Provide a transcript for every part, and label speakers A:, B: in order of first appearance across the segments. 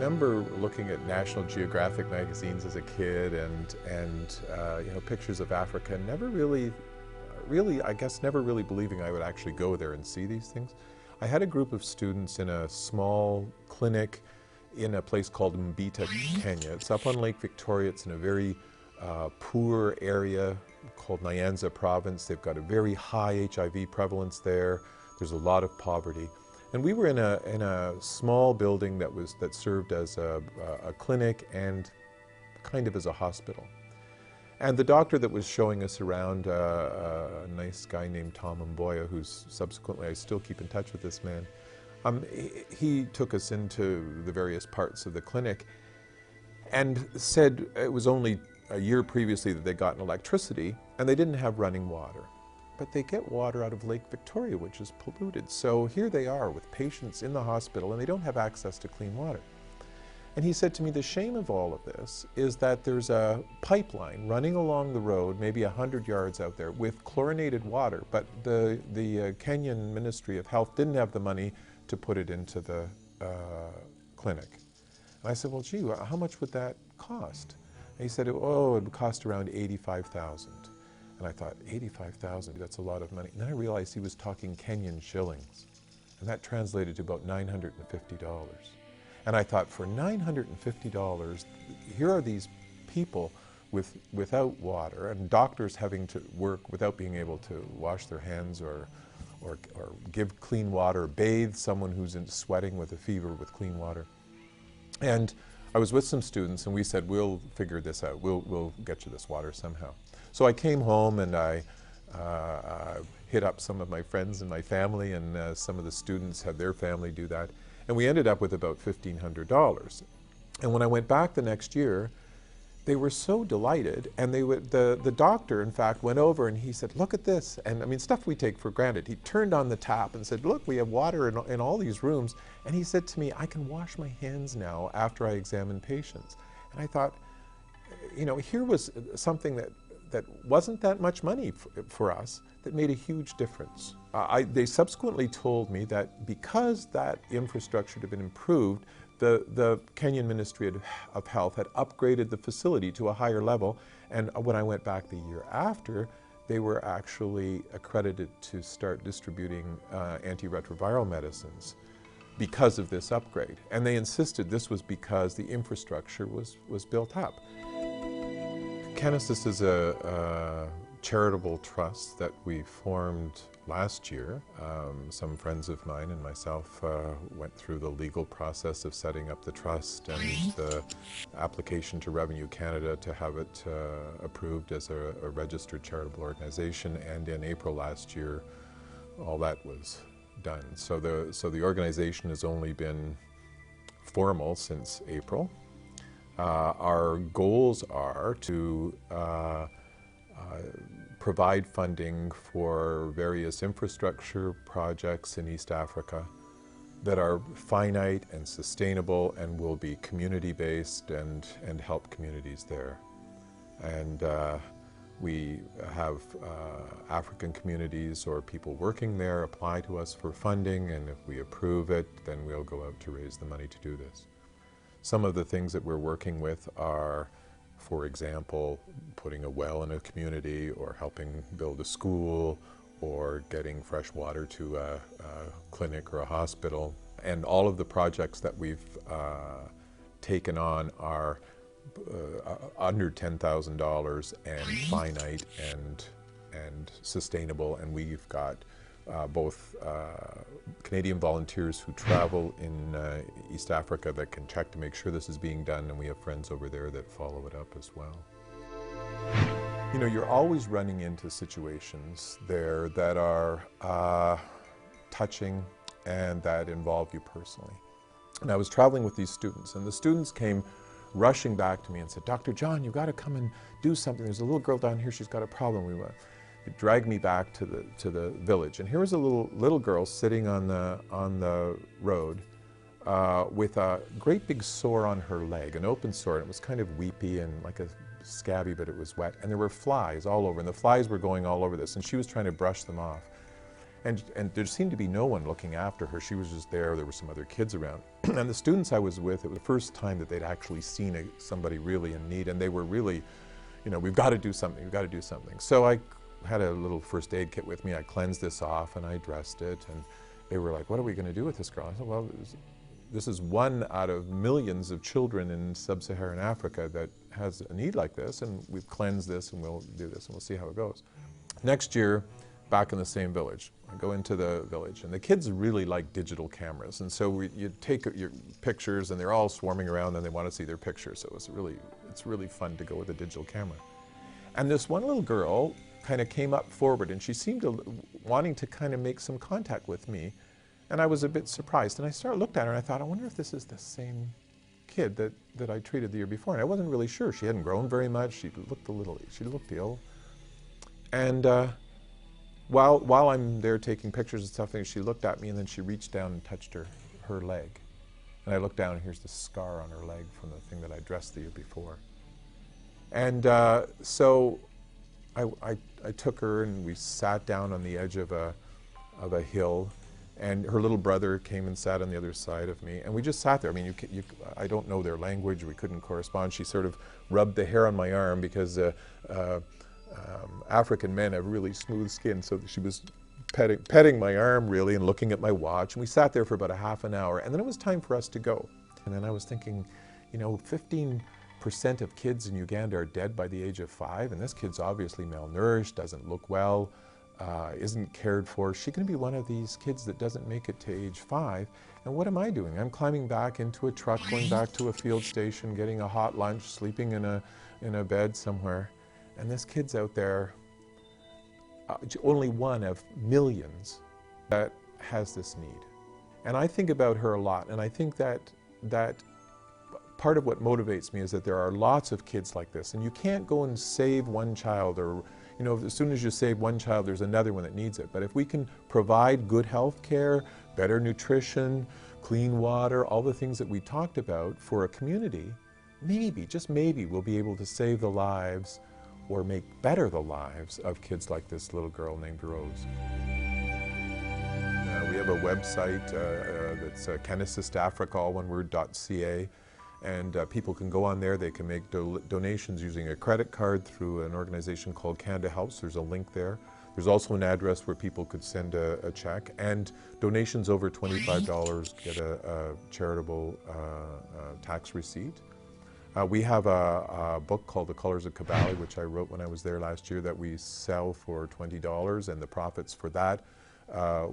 A: remember looking at National Geographic magazines as a kid and you know, pictures of Africa, and never really, I guess, never really believing I would actually go there and see these things. I had a group of students in a small clinic in a place called Mbita, Kenya. It's up on Lake Victoria. It's in a very poor area called Nyanza province. They've got a very high HIV prevalence there. There's a lot of poverty. And we were in a small building that served as a clinic and kind of as a hospital. And the doctor that was showing us around, a nice guy named Tom Mboya, who's subsequently, I still keep in touch with this man, he took us into the various parts of the clinic and said it was only a year previously that they'd gotten electricity and they didn't have running water. But they get water out of Lake Victoria, which is polluted. So here they are with patients in the hospital and they don't have access to clean water. And he said to me, the shame of all of this is that there's a pipeline running along the road, maybe 100 yards out there, with chlorinated water, but the Kenyan Ministry of Health didn't have the money to put it into the clinic. And I said, well, gee, how much would that cost? And he said, oh, it would cost around $85,000. And I thought, $85,000, that's a lot of money. And then I realized he was talking Kenyan shillings, and that translated to about $950. And I thought, for $950, here are these people without water, and doctors having to work without being able to wash their hands or give clean water, bathe someone who's sweating with a fever with clean water. And I was with some students, and we said, we'll figure this out. We'll get you this water somehow. So I came home and I hit up some of my friends and my family, and some of the students had their family do that. And we ended up with about $1,500. And when I went back the next year, they were so delighted, and the doctor, in fact, went over and he said, look at this. And I mean, stuff we take for granted. He turned on the tap and said, look, we have water in all these rooms. And he said to me, I can wash my hands now after I examine patients. And I thought, you know, here was something that wasn't that much money for us that made a huge difference. They subsequently told me that because that infrastructure had been improved, the Kenyan Ministry of Health had upgraded the facility to a higher level, and when I went back the year after, they were actually accredited to start distributing antiretroviral medicines because of this upgrade. And they insisted this was because the infrastructure was built up. CanAssist is a charitable trust that we formed last year. Some friends of mine and myself went through the legal process of setting up the trust and the application to Revenue Canada to have it approved as a registered charitable organization, and in April last year all that was done. So the organization has only been formal since April. Our goals are to provide funding for various infrastructure projects in East Africa that are finite and sustainable and will be community-based and help communities there. And we have African communities or people working there apply to us for funding, and if we approve it, then we'll go out to raise the money to do this. Some of the things that we're working with are, for example, putting a well in a community, or helping build a school, or getting fresh water to a clinic or a hospital. And all of the projects that we've taken on are under $10,000 and finite and sustainable. And we've got both Canadian volunteers who travel in East Africa that can check to make sure this is being done, and we have friends over there that follow it up as well. You know, you're always running into situations there that are touching and that involve you personally. And I was traveling with these students, and the students came rushing back to me and said, Dr. John, you've got to come and do something. There's a little girl down here, she's got a problem. It dragged me back to the village, and here was a little girl sitting on the road with a great big sore on her leg, an open sore, and it was kind of weepy and like a scabby, but it was wet, and there were flies all over, and the flies were going all over this, and she was trying to brush them off. And there seemed to be no one looking after her. She was just there. There were some other kids around. And the students I was with, it was the first time that they'd actually seen somebody really in need, and they were really, you know, we've got to do something, we've got to do something. So I had a little first aid kit with me. I cleansed this off and I dressed it, and they were like, what are we going to do with this girl? I said, well, this is one out of millions of children in sub-Saharan Africa that has a need like this, and we've cleansed this and we'll do this and we'll see how it goes. Next year, back in the same village. I go into the village, and the kids really like digital cameras, and so you take your pictures, and they're all swarming around, and they want to see their pictures. So it's really fun to go with a digital camera. And this one little girl kind of came up forward, and she seemed wanting to kind of make some contact with me, and I was a bit surprised. And I looked at her, and I thought, I wonder if this is the same kid that I treated the year before. And I wasn't really sure. She hadn't grown very much. She looked ill, and. While I'm there taking pictures and stuff, she looked at me, and then she reached down and touched her leg. And I looked down, and here's the scar on her leg from the thing that I dressed the year before. And so I took her, and we sat down on the edge of a hill, and her little brother came and sat on the other side of me, and we just sat there. I mean, I don't know their language. We couldn't correspond. She sort of rubbed the hair on my arm because African men have really smooth skin, so she was petting my arm really and looking at my watch, and we sat there for about a half an hour, and then it was time for us to go. And then I was thinking, you know, 15% of kids in Uganda are dead by the age of 5, and this kid's obviously malnourished, doesn't look well, isn't cared for. Is she going to be one of these kids that doesn't make it to age 5? And what am I doing? I'm climbing back into a truck, going back to a field station, getting a hot lunch, sleeping in a bed somewhere. And this kid's out there, only one of millions that has this need. And I think about her a lot, and I think that part of what motivates me is that there are lots of kids like this, and you can't go and save one child, or, you know, as soon as you save one child, there's another one that needs it. But if we can provide good health care, better nutrition, clean water, all the things that we talked about for a community, maybe, just maybe, we'll be able to save the lives or make better the lives of kids like this little girl named Rose. We have a website that's CanAssist Africa, all one word, .ca, and people can go on there. They can make donations using a credit card through an organization called Canada Helps. There's a link there. There's also an address where people could send a check, and donations over $25 get a charitable tax receipt. We have a book called The Colors of Kibale, which I wrote when I was there last year, that we sell for $20, and the profits for that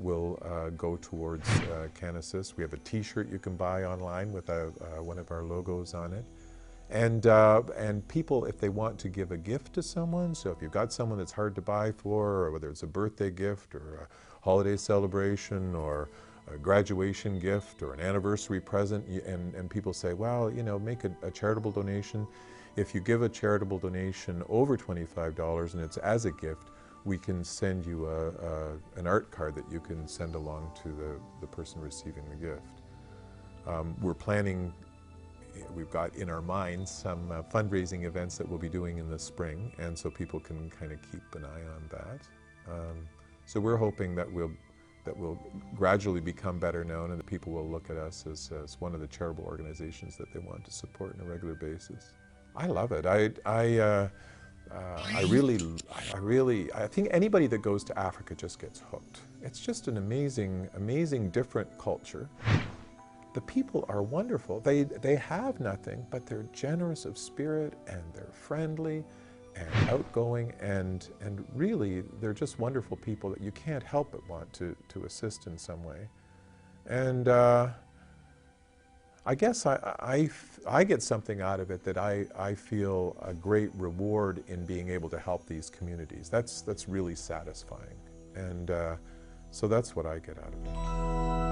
A: will go towards CanAssist. We have a T-shirt you can buy online with one of our logos on it. And people, if they want to give a gift to someone, so if you've got someone that's hard to buy for, or whether it's a birthday gift or a holiday celebration or a graduation gift or an anniversary present, and people say, well, you know, make a charitable donation. If you give a charitable donation over $25 and it's as a gift, we can send you an art card that you can send along to the person receiving the gift. We're planning, we've got in our minds some fundraising events that we'll be doing in the spring, and so people can kind of keep an eye on that. So we're hoping that we'll gradually become better known, and that people will look at us as one of the charitable organizations that they want to support on a regular basis. I love it. I think anybody that goes to Africa just gets hooked. It's just an amazing, different culture. The people are wonderful. They have nothing, but they're generous of spirit, and they're friendly and outgoing, and really they're just wonderful people that you can't help but want to assist in some way. And I guess I get something out of it, that I feel a great reward in being able to help these communities. That's really satisfying, and so that's what I get out of it.